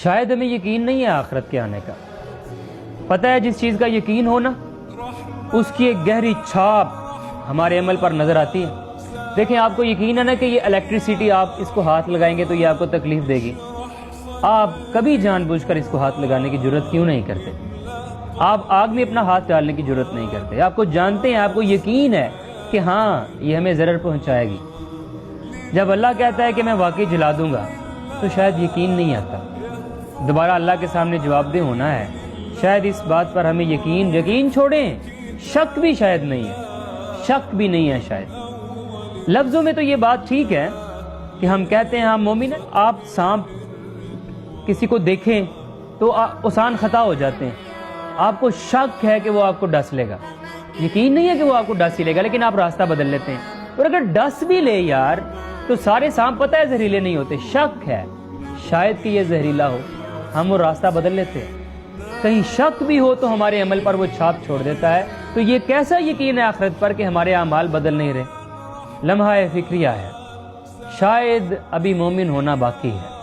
شاید ہمیں یقین نہیں ہے آخرت کے آنے کا. پتہ ہے جس چیز کا یقین ہونا اس کی ایک گہری چھاپ ہمارے عمل پر نظر آتی ہے. دیکھیں آپ کو یقین ہے نا کہ یہ الیکٹریسٹی آپ اس کو ہاتھ لگائیں گے تو یہ آپ کو تکلیف دے گی. آپ کبھی جان بوجھ کر اس کو ہاتھ لگانے کی جرت کیوں نہیں کرتے؟ آپ آگ میں اپنا ہاتھ ڈالنے کی جرت نہیں کرتے. آپ کو جانتے ہیں، آپ کو یقین ہے کہ ہاں یہ ہمیں ضرر پہنچائے گی. جب اللہ کہتا ہے کہ میں واقعی جلا دوں گا تو شاید یقین نہیں آتا. دوبارہ اللہ کے سامنے جواب دہ ہونا ہے. شاید اس بات پر ہمیں یقین چھوڑیں، شک بھی شاید نہیں ہے. شک بھی نہیں ہے شاید. لفظوں میں تو یہ بات ٹھیک ہے کہ ہم کہتے ہیں ہم مومن ہیں. آپ سانپ کسی کو دیکھیں تو آسان خطا ہو جاتے ہیں. آپ کو شک ہے کہ وہ آپ کو ڈس لے گا، یقین نہیں ہے کہ وہ آپ کو ڈس ہی لے گا، لیکن آپ راستہ بدل لیتے ہیں. اور اگر ڈس بھی لے یار تو سارے سانپ پتہ ہے زہریلے نہیں ہوتے. شک ہے شاید کہ یہ زہریلا ہو، ہم وہ راستہ بدل لیتے ہیں. کہیں شک بھی ہو تو ہمارے عمل پر وہ چھاپ چھوڑ دیتا ہے. تو یہ کیسا یقین ہے آخرت پر کہ ہمارے اعمال بدل نہیں رہے؟ لمحہ فکریہ ہے. شاید ابھی مومن ہونا باقی ہے.